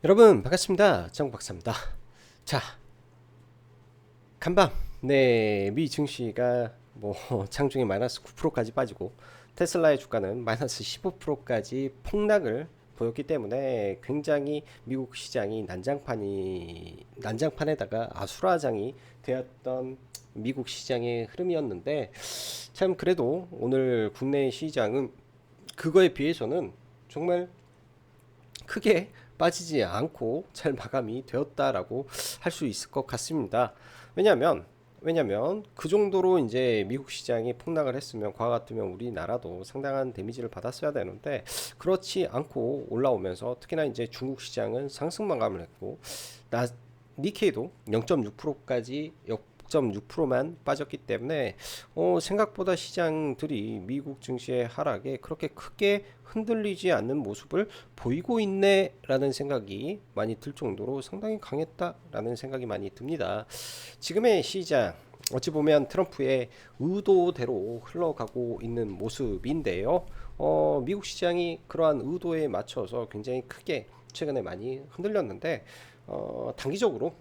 여러분 반갑습니다. 정박사입니다. 자, 간밤 미 증시가 장중에 마이너스 9%까지 빠지고 테슬라의 주가는 마이너스 15%까지 폭락을 보였기 때문에 굉장히 미국 시장이 난장판에다가 아수라장이 되었던 미국 시장의 흐름이었는데, 참 그래도 오늘 국내 시장은 그거에 비해서는 정말 크게 빠지지 않고 잘 마감이 되었다라고 할 수 있을 것 같습니다. 왜냐하면 그 정도로 이제 미국 시장이 폭락을 했으면 과거 같으면 우리나라도 상당한 데미지를 받았어야 되는데, 그렇지 않고 올라오면서 특히나 이제 중국 시장은 상승 마감을 했고, 나 니케이도 0.6%까지 0.6%만 빠졌기 때문에 생각보다 시장들이 미국 증시의 하락에 그렇게 크게 흔들리지 않는 모습을 보이고 있네라는 생각이 많이 들 정도로 상당히 강했다라는 생각이 많이 듭니다. 지금의 시장 어찌 보면 트럼프의 의도대로 흘러가고 있는 모습인데요. 미국 시장이 그러한 의도에 맞춰서 굉장히 크게 최근에 많이 흔들렸는데, 단기적으로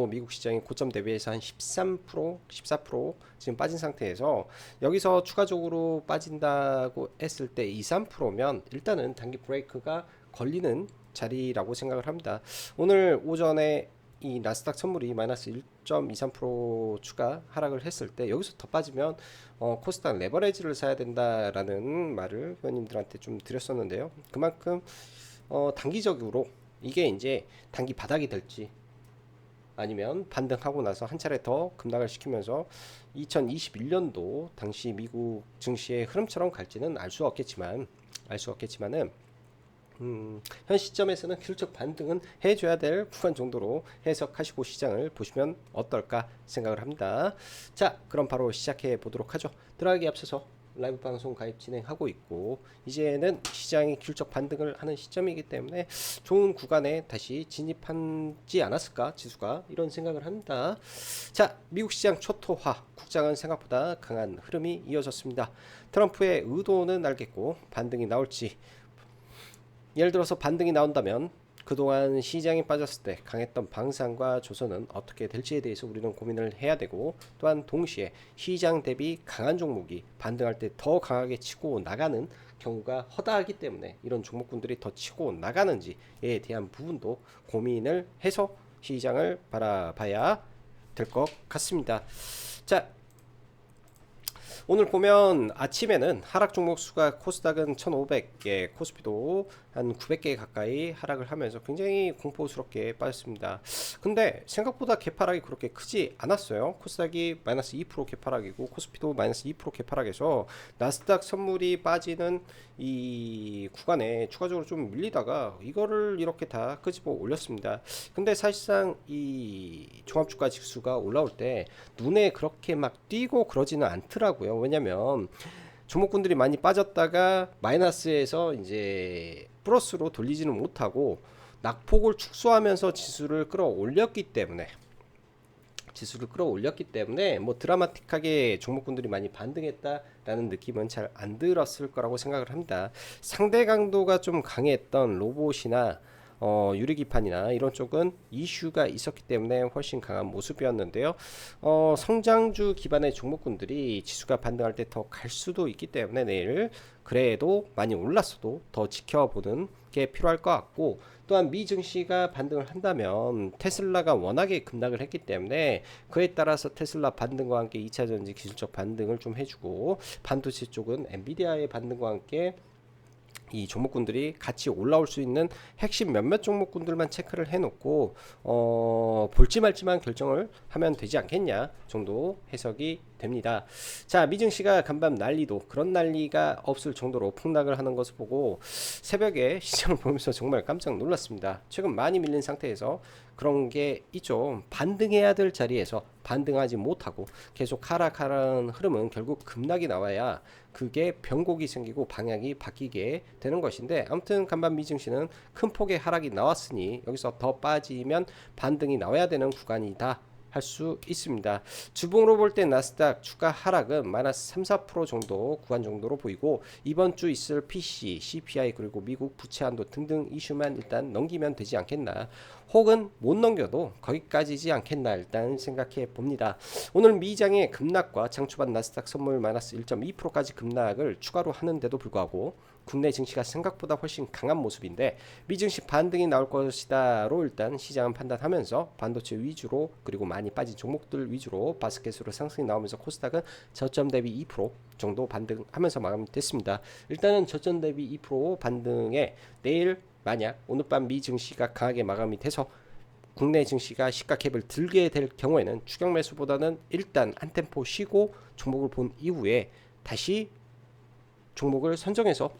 미국 시장이 고점 대비해서 한 13%, 14% 지금 빠진 상태에서 여기서 추가적으로 빠진다고 했을 때 2, 3%면 일단은 단기 브레이크가 걸리는 자리라고 생각을 합니다. 오늘 오전에 이 나스닥 선물이 마이너스 1.23% 추가 하락을 했을 때 여기서 더 빠지면 코스닥 레버리지를 사야 된다라는 말을 회원님들한테 좀 드렸었는데요. 그만큼 단기적으로 이게 이제 단기 바닥이 될지 아니면 반등하고 나서 한 차례 더 급락을 시키면서 2021년도 당시 미국 증시의 흐름처럼 갈지는 알 수 없겠지만은 현 시점에서는 실적 반등은 해줘야 될 구간 정도로 해석하시고 시장을 보시면 어떨까 생각을 합니다. 자, 그럼 바로 시작해 보도록 하죠. 들어가기 앞서서 라이브 방송 가입 진행하고 있고, 이제는 시장이 균적 반등을 하는 시점이기 때문에 좋은 구간에 다시 진입하지 않았을까 지수가, 이런 생각을 합니다. 자, 미국 시장 초토화, 국장은 생각보다 강한 흐름이 이어졌습니다. 트럼프의 의도는 알겠고 반등이 나올지, 예를 들어서 반등이 나온다면 그동안 시장이 빠졌을 때 강했던 방산과 조선은 어떻게 될지에 대해서 우리는 고민을 해야 되고, 또한 동시에 시장 대비 강한 종목이 반등할 때 더 강하게 치고 나가는 경우가 허다하기 때문에 이런 종목군들이 더 치고 나가는지에 대한 부분도 고민을 해서 시장을 바라봐야 될 것 같습니다. 자, 오늘 보면 아침에는 하락 종목 수가 코스닥은 1,500개, 코스피도 한 900개 가까이 하락을 하면서 굉장히 공포스럽게 빠졌습니다. 근데 생각보다 개파락이 그렇게 크지 않았어요. 코스닥이 마이너스 2% 개파락이고 코스피도 마이너스 2% 개파락에서 나스닥 선물이 빠지는 이 구간에 추가적으로 좀 밀리다가 이거를 이렇게 다 끄집어 올렸습니다. 근데 사실상 이 종합주가 지수가 올라올 때 눈에 그렇게 막 띄고 그러지는 않더라고요. 왜냐면 종목군들이 많이 빠졌다가 마이너스에서 이제 플러스로 돌리지는 못하고 낙폭을 축소하면서 지수를 끌어올렸기 때문에 뭐 드라마틱하게 종목군들이 많이 반등했다라는 느낌은 잘 안 들었을 거라고 생각을 합니다. 상대 강도가 좀 강했던 로봇이나 유리기판이나 이런 쪽은 이슈가 있었기 때문에 훨씬 강한 모습이었는데요. 성장주 기반의 종목군들이 지수가 반등할 때 더 갈 수도 있기 때문에 내일 그래도 많이 올랐어도 더 지켜보는 게 필요할 것 같고, 또한 미 증시가 반등을 한다면 테슬라가 워낙에 급락을 했기 때문에 그에 따라서 테슬라 반등과 함께 2차전지 기술적 반등을 좀 해주고, 반도체 쪽은 엔비디아의 반등과 함께 이 종목군들이 같이 올라올 수 있는 핵심 몇몇 종목군들만 체크를 해놓고 볼지 말지만 결정을 하면 되지 않겠냐 정도 해석이 됩니다. 자, 미증시가 간밤 난리도 그런 난리가 없을 정도로 폭락을 하는 것을 보고 새벽에 시장을 보면서 정말 깜짝 놀랐습니다. 최근 많이 밀린 상태에서 그런 게 있죠. 반등해야 될 자리에서 반등하지 못하고 계속 하락하는 흐름은 결국 급락이 나와야 그게 변곡이 생기고 방향이 바뀌게 되는 것인데, 아무튼 간밤 미증시는 큰 폭의 하락이 나왔으니 여기서 더 빠지면 반등이 나와야 되는 구간이다 할 수 있습니다. 주봉으로 볼 때 나스닥 추가 하락은 마이너스 3, 4% 정도 구간 정도로 보이고 이번 주 있을 PC, CPI 그리고 미국 부채 한도 등등 이슈만 일단 넘기면 되지 않겠나, 혹은 못 넘겨도 거기까지지 않겠나 일단 생각해 봅니다. 오늘 미장의 급락과 장 초반 나스닥 선물 마이너스 1.2%까지 급락을 추가로 하는데도 불구하고 국내 증시가 생각보다 훨씬 강한 모습인데 미증시 반등이 나올 것이다로 일단 시장은 판단하면서 반도체 위주로 그리고 많이 빠진 종목들 위주로 바스켓으로 상승이 나오면서 코스닥은 저점 대비 2% 정도 반등하면서 마감됐습니다. 일단은 저점 대비 2% 반등에 내일 만약 오늘 밤 미 증시가 강하게 마감이 돼서 국내 증시가 시가 갭을 들게 될 경우에는 추격 매수보다는 일단 한 템포 쉬고 종목을 본 이후에 다시 종목을 선정해서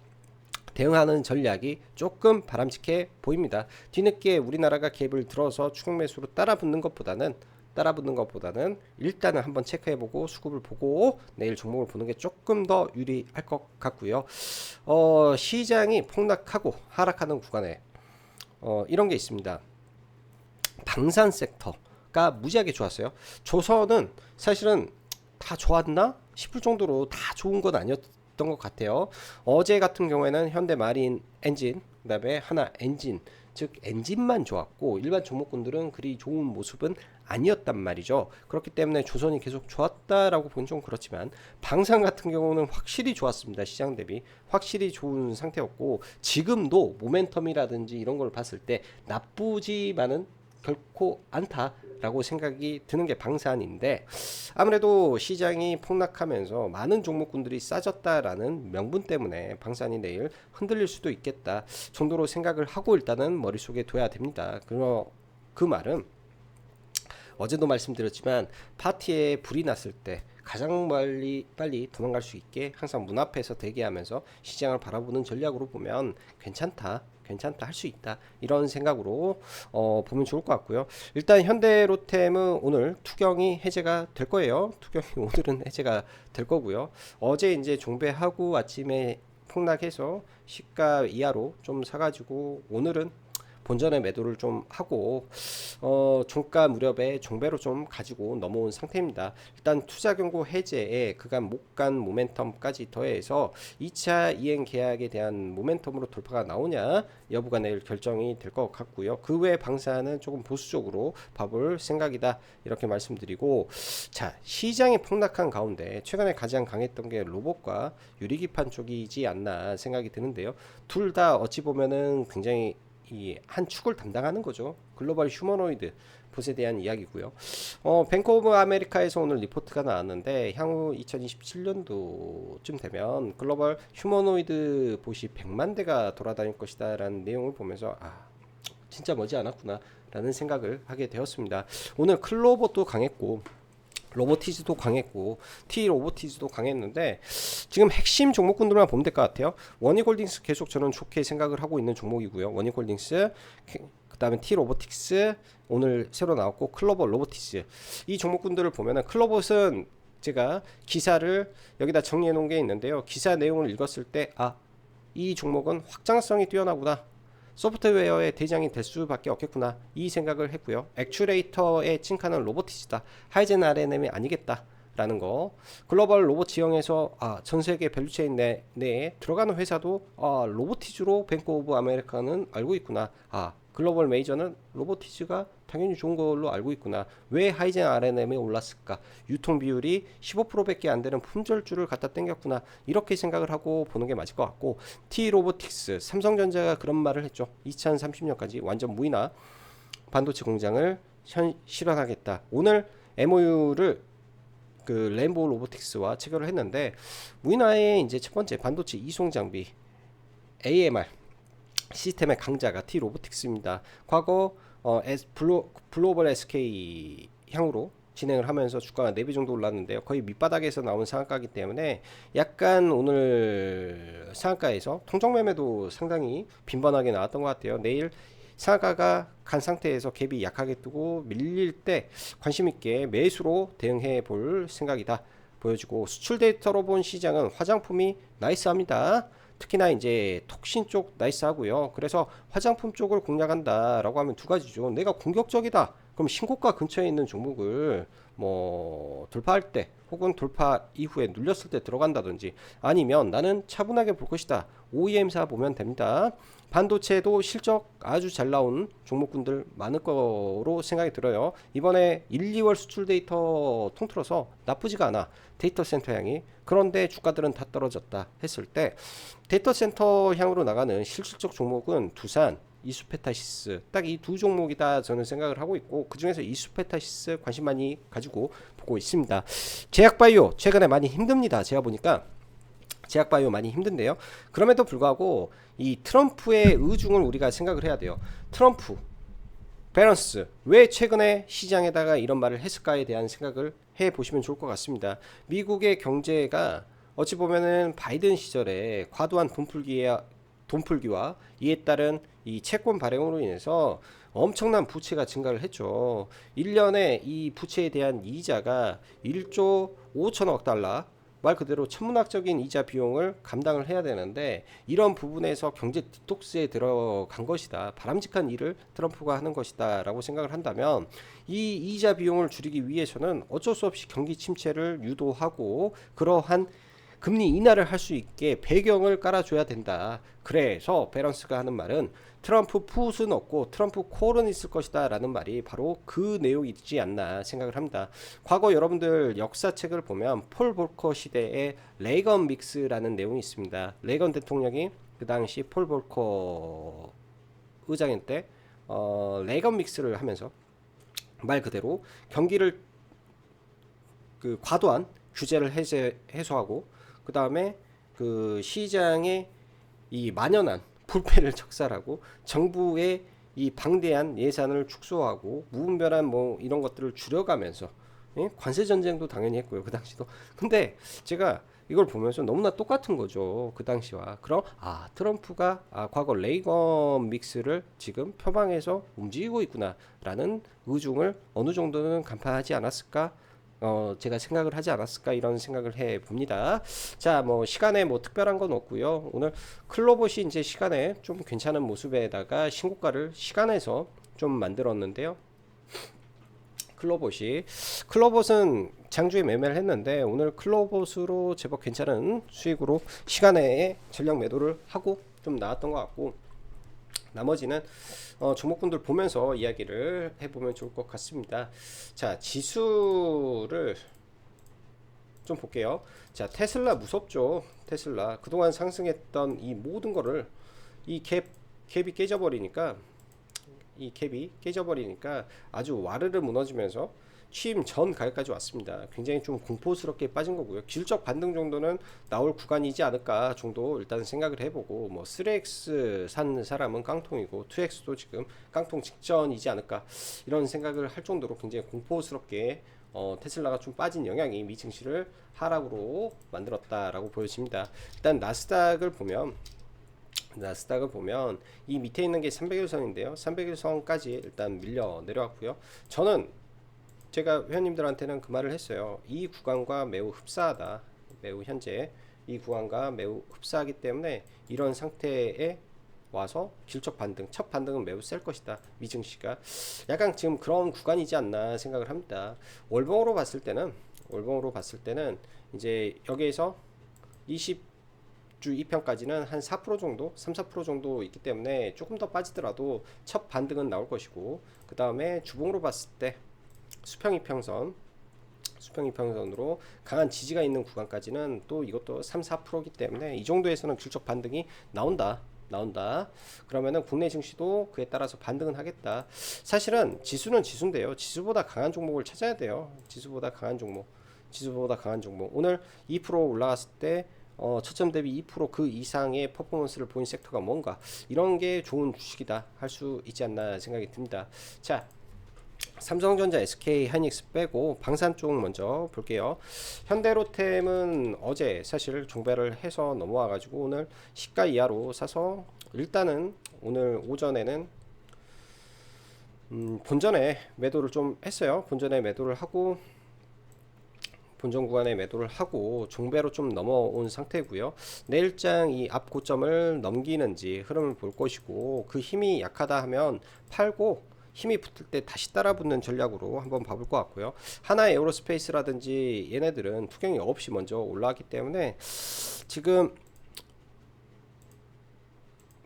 대응하는 전략이 조금 바람직해 보입니다. 뒤늦게 우리나라가 갭을 들어서 추격 매수로 따라붙는 것보다는 일단은 한번 체크해보고 수급을 보고 내일 종목을 보는 게 조금 더 유리할 것 같고요. 시장이 폭락하고 하락하는 구간에 이런 게 있습니다. 방산 섹터가 무지하게 좋았어요. 조선은 사실은 다 좋았나 싶을 정도로 다 좋은 건 아니었던 것 같아요. 어제 같은 경우에는 현대 마린 엔진, 그다음에 하나 엔진, 즉 엔진만 좋았고 일반 종목군들은 그리 좋은 모습은 아니었단 말이죠. 그렇기 때문에 조선이 계속 좋았다라고 보긴 좀 그렇지만 방산 같은 경우는 확실히 좋았습니다. 시장 대비 확실히 좋은 상태였고 지금도 모멘텀이라든지 이런 걸 봤을 때 나쁘지만은 결코 않다라고 생각이 드는 게 방산인데, 아무래도 시장이 폭락하면서 많은 종목군들이 싸졌다라는 명분 때문에 방산이 내일 흔들릴 수도 있겠다 정도로 생각을 하고 일단은 머릿속에 둬야 됩니다. 그 말은 어제도 말씀드렸지만 파티에 불이 났을 때 가장 빨리 도망갈 수 있게 항상 문 앞에서 대기하면서 시장을 바라보는 전략으로 보면 괜찮다 할 수 있다, 이런 생각으로 보면 좋을 것 같고요. 일단 현대로템은 오늘 투경이 해제가 될 거예요. 투경이 오늘은 해제가 될 거고요. 어제 이제 종배하고 아침에 폭락해서 시가 이하로 좀 사가지고 오늘은 본전에 매도를 좀 하고 종가 무렵에 종배로 좀 가지고 넘어온 상태입니다. 일단 투자 경고 해제에 그간 못 간 모멘텀까지 더해서 2차 이행 계약에 대한 모멘텀으로 돌파가 나오냐 여부가 내일 결정이 될 것 같고요. 그 외 방사는 조금 보수적으로 봐볼 생각이다, 이렇게 말씀드리고, 자, 시장이 폭락한 가운데 최근에 가장 강했던 게 로봇과 유리기판 쪽이지 않나 생각이 드는데요. 둘 다 어찌 보면은 굉장히 이 한 축을 담당하는 거죠. 글로벌 휴머노이드 봇에 대한 이야기고요. 뱅크 오브 아메리카에서 오늘 리포트가 나왔는데 향후 2027년도쯤 되면 글로벌 휴머노이드 봇이 100만 대가 돌아다닐 것이다 라는 내용을 보면서 진짜 머지 않았구나 라는 생각을 하게 되었습니다. 오늘 클로봇도 강했고 로보티즈도 강했고 T로보티즈도 강했는데 지금 핵심 종목군들만 보면 될 것 같아요. 원익홀딩스 계속 저는 좋게 생각을 하고 있는 종목이고요. 원익홀딩스, 그 다음에 T로보틱스 오늘 새로 나왔고 클로버 로보티즈, 이 종목군들을 보면은 클로봇은 제가 기사를 여기다 정리해 놓은 게 있는데요. 기사 내용을 읽었을 때 이 종목은 확장성이 뛰어나구나, 소프트웨어의 대장이 될 수밖에 없겠구나, 이 생각을 했고요. 액추레이터의 칭카는 로보티즈다, 하이젠 RNM이 아니겠다 라는 거. 글로벌 로봇 지형에서 전 세계 밸류체인 내에 들어가는 회사도 로보티즈로 뱅크 오브 아메리카는 알고 있구나, 글로벌 메이저는 로보티즈가 당연히 좋은 걸로 알고 있구나, 왜 하이젠 RNM이 올랐을까, 유통 비율이 15%밖에 안 되는 품절주를 갖다 땡겼구나, 이렇게 생각을 하고 보는 게 맞을 것 같고, T로보틱스, 삼성전자가 그런 말을 했죠. 2030년까지 완전 무인화 반도체 공장을 실현하겠다. 오늘 MOU를 그 램보 로보틱스와 체결을 했는데, 무인화의 이제 첫 번째 반도체 이송 장비 AMR 시스템의 강자가 T로보틱스입니다. 과거 글로벌 SK 향으로 진행을 하면서 주가가 4배 정도 올랐는데요. 거의 밑바닥에서 나온 상한가이기 때문에 약간 오늘 상한가에서 통정 매매도 상당히 빈번하게 나왔던 것 같아요. 내일 상한가가 간 상태에서 갭이 약하게 뜨고 밀릴 때 관심 있게 매수로 대응해 볼 생각이다 보여지고, 수출 데이터로 본 시장은 화장품이 나이스합니다. 특히나 이제 톡신 쪽 나이스하고요. 그래서 화장품 쪽을 공략한다 라고 하면 두 가지죠. 내가 공격적이다 그럼 신고가 근처에 있는 종목을 뭐 돌파할 때 혹은 돌파 이후에 눌렸을 때 들어간다든지, 아니면 나는 차분하게 볼 것이다, OEM사 보면 됩니다. 반도체도 실적 아주 잘 나온 종목군들 많을 거로 생각이 들어요. 이번에 1, 2월 수출 데이터 통틀어서 나쁘지가 않아, 데이터 센터 향이. 그런데 주가들은 다 떨어졌다 했을 때 데이터 센터 향으로 나가는 실질적 종목은 두산, 이수페타시스, 딱 이 두 종목이다 저는 생각을 하고 있고, 그 중에서 이수페타시스 관심 많이 가지고 보고 있습니다. 제약바이오 최근에 많이 힘듭니다. 제가 보니까 제약바이오 많이 힘든데요. 그럼에도 불구하고 이 트럼프의 의중을 우리가 생각을 해야 돼요. 트럼프 밸런스 왜 최근에 시장에다가 이런 말을 했을까에 대한 생각을 해 보시면 좋을 것 같습니다. 미국의 경제가 어찌 보면은 바이든 시절에 과도한 돈풀기와 이에 따른 이 채권 발행으로 인해서 엄청난 부채가 증가를 했죠. 1년에 이 부채에 대한 이자가 1조 5천억 달러, 말 그대로 천문학적인 이자 비용을 감당을 해야 되는데, 이런 부분에서 경제 디톡스에 들어간 것이다, 바람직한 일을 트럼프가 하는 것이다 라고 생각을 한다면, 이 이자 비용을 줄이기 위해서는 어쩔 수 없이 경기 침체를 유도하고 그러한 금리 인하를 할 수 있게 배경을 깔아줘야 된다. 그래서 밸런스가 하는 말은 트럼프 풋은 없고 트럼프 콜은 있을 것이다 라는 말이 바로 그 내용이지 않나 생각을 합니다. 과거 여러분들 역사책을 보면 폴 볼커 시대의 레이건 믹스라는 내용이 있습니다. 레이건 대통령이 그 당시 폴 볼커 의장일 때 레이건 믹스를 하면서 말 그대로 경기를 그 과도한 규제를 해소하고, 그 다음에 그 시장의 이 만연한 불패를 척살하고, 정부의 이 방대한 예산을 축소하고, 무분별한 뭐 이런 것들을 줄여가면서, 예? 관세 전쟁도 당연히 했고요, 그 당시도. 근데 제가 이걸 보면서 너무나 똑같은 거죠, 그 당시와. 그럼 트럼프가 과거 레이건 믹스를 지금 표방해서 움직이고 있구나라는 의중을 어느 정도는 간파하지 않았을까, 제가 생각을 하지 않았을까, 이런 생각을 해 봅니다. 자, 뭐 시간에 뭐 특별한 건 없고요. 오늘 클로봇이 이제 시간에 좀 괜찮은 모습에다가 신고가를 시간에서 좀 만들었는데요. 클로봇은 장주에 매매를 했는데, 오늘 클로봇으로 제법 괜찮은 수익으로 시간에 전량 매도를 하고 좀 나왔던 것 같고, 나머지는 종목군들 보면서 이야기를 해보면 좋을 것 같습니다. 자, 지수를 좀 볼게요. 자, 테슬라 무섭죠. 테슬라 그동안 상승했던 이 모든 거를 이 캡이 깨져버리니까, 아주 와르르 무너지면서 취임 전 가격까지 왔습니다. 굉장히 좀 공포스럽게 빠진 거고요. 기술적 반등 정도는 나올 구간이지 않을까 정도 일단 생각을 해보고, 뭐 3X 산 사람은 깡통이고 2X도 지금 깡통 직전이지 않을까, 이런 생각을 할 정도로 굉장히 공포스럽게 테슬라가 좀 빠진 영향이 미증시를 하락으로 만들었다라고 보여집니다. 일단 나스닥을 보면 이 밑에 있는 게 300일선인데요. 300일선까지 일단 밀려 내려왔고요. 제가 회원님들한테는 그 말을 했어요. 이 구간과 매우 흡사하다. 현재 이 구간과 매우 흡사하기 때문에 이런 상태에 와서 기술적 반등, 첫 반등은 매우 셀 것이다. 미증시가 약간 지금 그런 구간이지 않나 생각을 합니다. 월봉으로 봤을 때는 이제 여기에서 20주 2편까지는 한 4% 정도, 3-4% 정도 있기 때문에 조금 더 빠지더라도 첫 반등은 나올 것이고, 그 다음에 주봉으로 봤을 때 수평 이평선으로 강한 지지가 있는 구간까지는 또 이것도 3-4%이기 때문에 이 정도에서는 기술적 반등이 나온다. 그러면은 국내 증시도 그에 따라서 반등은 하겠다. 사실은 지수는 지수인데요, 지수보다 강한 종목을 찾아야 돼요. 지수보다 강한 종목. 오늘 2% 올라갔을 때 초점 대비 2% 그 이상의 퍼포먼스를 보인 섹터가 뭔가, 이런 게 좋은 주식이다 할 수 있지 않나 생각이 듭니다. 자, 삼성전자, SK 하이닉스 빼고 방산 쪽 먼저 볼게요. 현대로템은 어제 사실 종배를 해서 넘어와 가지고 오늘 시가 이하로 사서, 일단은 오늘 오전에는 본전에 매도를 좀 했어요. 본전 구간에 매도를 하고 종배로 좀 넘어온 상태고요. 내일장 이 앞 고점을 넘기는지 흐름을 볼 것이고, 그 힘이 약하다 하면 팔고 힘이 붙을 때 다시 따라붙는 전략으로 한번 봐볼 것 같고요. 하나 에어로스페이스라든지 얘네들은 투경이 없이 먼저 올라왔기 때문에 지금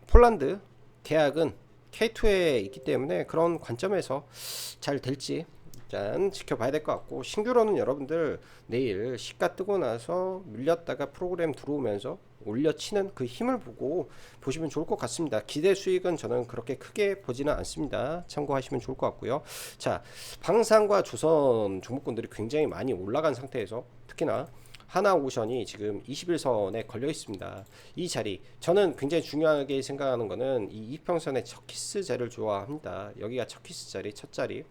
폴란드 계약은 K2에 있기 때문에 그런 관점에서 잘 될지 일단 지켜봐야 될 것 같고, 신규로는 여러분들 내일 시가 뜨고 나서 밀렸다가 프로그램 들어오면서 올려치는 그 힘을 보고 보시면 좋을 것 같습니다. 기대 수익은 저는 그렇게 크게 보지는 않습니다. 참고하시면 좋을 것 같고요. 자, 방산과 조선 종목군들이 굉장히 많이 올라간 상태에서 특히나 하나오션이 지금 21선에 걸려 있습니다. 이 자리 저는 굉장히 중요하게 생각하는 거는 이 이평선의 첫 키스 자리를 좋아합니다. 여기가 첫 키스 자리, 첫 자리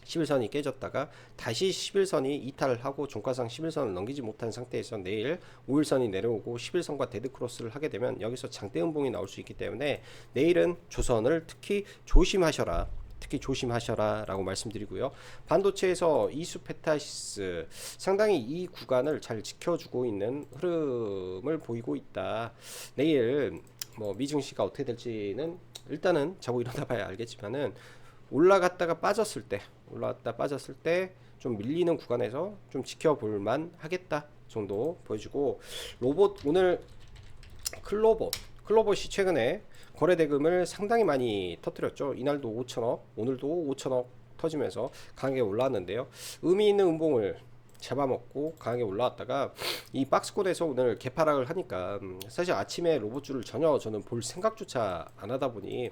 11선이 깨졌다가 다시 11선이 이탈을 하고 종가상 11선을 넘기지 못한 상태에서 내일 5일선이 내려오고 11선과 데드크로스를 하게 되면 여기서 장대 음봉이 나올 수 있기 때문에 내일은 조선을 특히 조심하셔라. 특히 조심하셔라 라고 말씀드리고요. 반도체에서 이수페타시스 상당히 이 구간을 잘 지켜주고 있는 흐름을 보이고 있다. 내일 뭐 미증시가 어떻게 될지는 일단은 자고 일어나 봐야 알겠지만은 올라갔다 빠졌을 때 좀 밀리는 구간에서 좀 지켜볼 만 하겠다 정도 보여주고, 로봇 오늘 클로봇이 최근에 거래 대금을 상당히 많이 터뜨렸죠. 이날도 5천억, 오늘도 5천억 터지면서 강하게 올라왔는데요. 의미 있는 음봉을 잡아먹고 강하게 올라왔다가 이 박스권에서 오늘 개파락을 하니까 사실 아침에 로봇주를 전혀 저는 볼 생각조차 안 하다 보니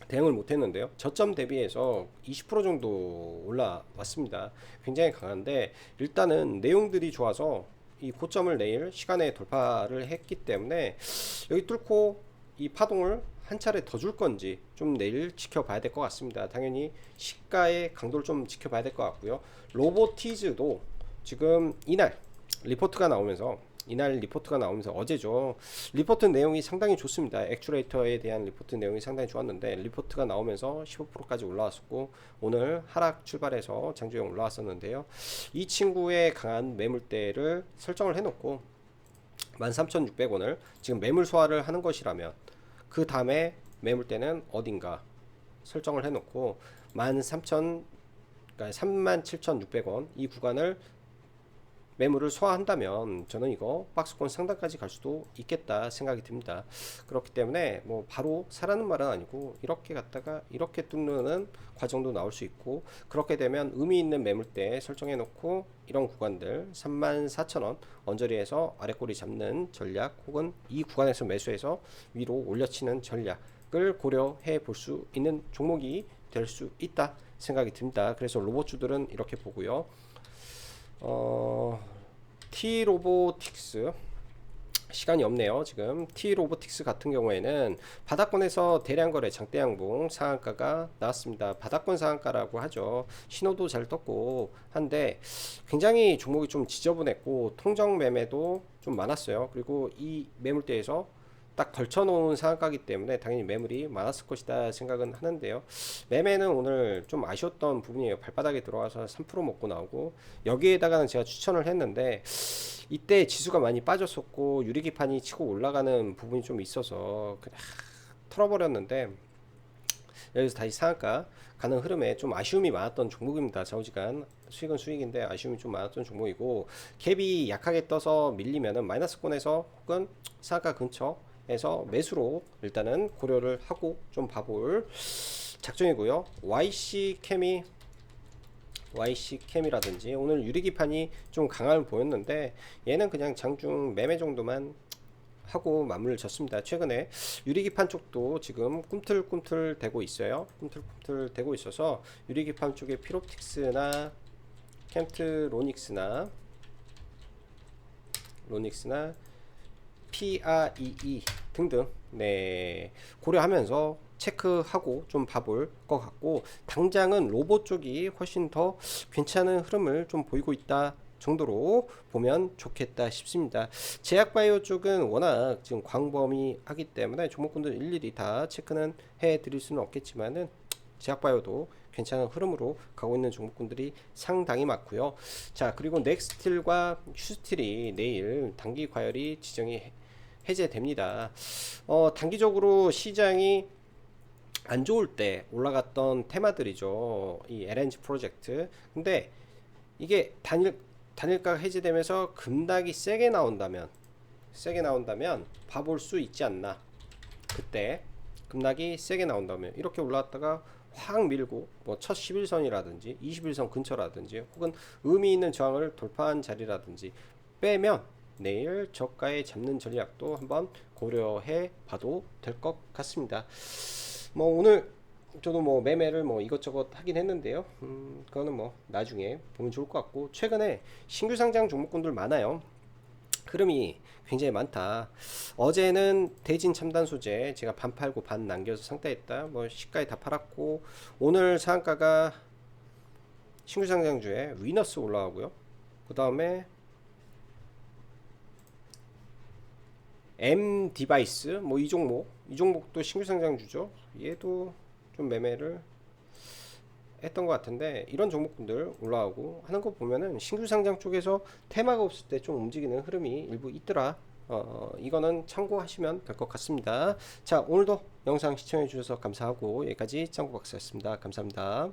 대응을 못했는데요. 저점 대비해서 20% 정도 올라왔습니다. 굉장히 강한데 일단은 내용들이 좋아서 이 고점을 내일 시간에 돌파를 했기 때문에 여기 뚫고 이 파동을 한 차례 더 줄 건지 좀 내일 지켜봐야 될 것 같습니다. 당연히 시가의 강도를 좀 지켜봐야 될 것 같고요. 로보티즈도 지금 이날 리포트가 나오면서 어제죠. 리포트 내용이 상당히 좋습니다. 액추레이터에 대한 리포트 내용이 상당히 좋았는데 리포트가 나오면서 15%까지 올라왔었고 오늘 하락 출발해서 장중에 올라왔었는데요. 이 친구의 강한 매물대를 설정을 해놓고 13,600원을 지금 매물 소화를 하는 것이라면 그 다음에 매물대는 어딘가 설정을 해놓고 37,600원 이 구간을 매물을 소화한다면 저는 이거 박스권 상단까지 갈 수도 있겠다 생각이 듭니다. 그렇기 때문에 뭐 바로 사라는 말은 아니고 이렇게 갔다가 이렇게 뚫는 과정도 나올 수 있고, 그렇게 되면 의미 있는 매물대 설정해 놓고 이런 구간들 34,000원 언저리에서 아래꼬리 잡는 전략, 혹은 이 구간에서 매수해서 위로 올려치는 전략을 고려해 볼 수 있는 종목이 될 수 있다 생각이 듭니다. 그래서 로봇주들은 이렇게 보고요. T로보틱스 시간이 없네요. 지금 T로보틱스 같은 경우에는 바닥권에서 대량 거래 장대 양봉 상한가가 나왔습니다. 바닥권 상한가라고 하죠. 신호도 잘 떴고 한데 굉장히 종목이 좀 지저분했고 통정 매매도 좀 많았어요. 그리고 이 매물대에서 딱 걸쳐놓은 상한가이기 때문에 당연히 매물이 많았을 것이다 생각은 하는데요. 매매는 오늘 좀 아쉬웠던 부분이에요. 발바닥에 들어와서 3% 먹고 나오고, 여기에다가는 제가 추천을 했는데 이때 지수가 많이 빠졌었고 유리기판이 치고 올라가는 부분이 좀 있어서 그냥 털어버렸는데 여기서 다시 상한가 가는 흐름에 좀 아쉬움이 많았던 종목입니다. 좌우지간 수익은 수익인데 아쉬움이 좀 많았던 종목이고, 캡이 약하게 떠서 밀리면은 마이너스권에서 혹은 상한가 근처에서 매수로 일단은 고려를 하고 좀 봐볼 작정이고요. YC캠이라든지 오늘 유리기판이 좀 강함을 보였는데 얘는 그냥 장중 매매 정도만 하고 마무리를 졌습니다. 최근에 유리기판 쪽도 지금 꿈틀꿈틀 되고 있어요. 꿈틀꿈틀 되고 있어서 유리기판 쪽에 피롭틱스나 캠트로닉스나 PREE 등등 고려하면서 체크하고 좀 봐볼 것 같고, 당장은 로봇 쪽이 훨씬 더 괜찮은 흐름을 좀 보이고 있다 정도로 보면 좋겠다 싶습니다. 제약바이오 쪽은 워낙 지금 광범위하기 때문에 종목군들 일일이 다 체크는 해 드릴 수는 없겠지만은 제약바이오도 괜찮은 흐름으로 가고 있는 종목군들이 상당히 많고요. 자, 그리고 넥스틸과 휴스틸이 내일 단기 과열이 지정이 해제됩니다. 단기적으로 시장이 안 좋을 때 올라갔던 테마들이죠. 이 LNG 프로젝트. 근데 이게 단일가가 해제되면서 급락이 세게 나온다면 봐볼 수 있지 않나. 그때 급락이 세게 나온다면 이렇게 올라왔다가 확 밀고 뭐 첫 11선이라든지 21선 근처라든지 혹은 의미 있는 저항을 돌파한 자리라든지 빼면 내일 저가에 잡는 전략도 한번 고려해 봐도 될 것 같습니다. 뭐 오늘 저도 뭐 매매를 뭐 이것저것 하긴 했는데요. 그거는 뭐 나중에 보면 좋을 것 같고, 최근에 신규 상장 종목군들 많아요. 흐름이 굉장히 많다. 어제는 대진 첨단 소재 제가 반 팔고 반 남겨서 상따했다. 뭐 시가에 다 팔았고, 오늘 상한가가 신규 상장주에 위너스 올라가고요. 그 다음에 M 디바이스 뭐 이 종목도 신규 상장주죠. 얘도 좀 매매를 했던 것 같은데, 이런 종목군들 올라오고 하는 거 보면은 신규 상장 쪽에서 테마가 없을 때 좀 움직이는 흐름이 일부 있더라. 이거는 참고하시면 될 것 같습니다. 자, 오늘도 영상 시청해 주셔서 감사하고, 여기까지 짱구박사였습니다. 감사합니다.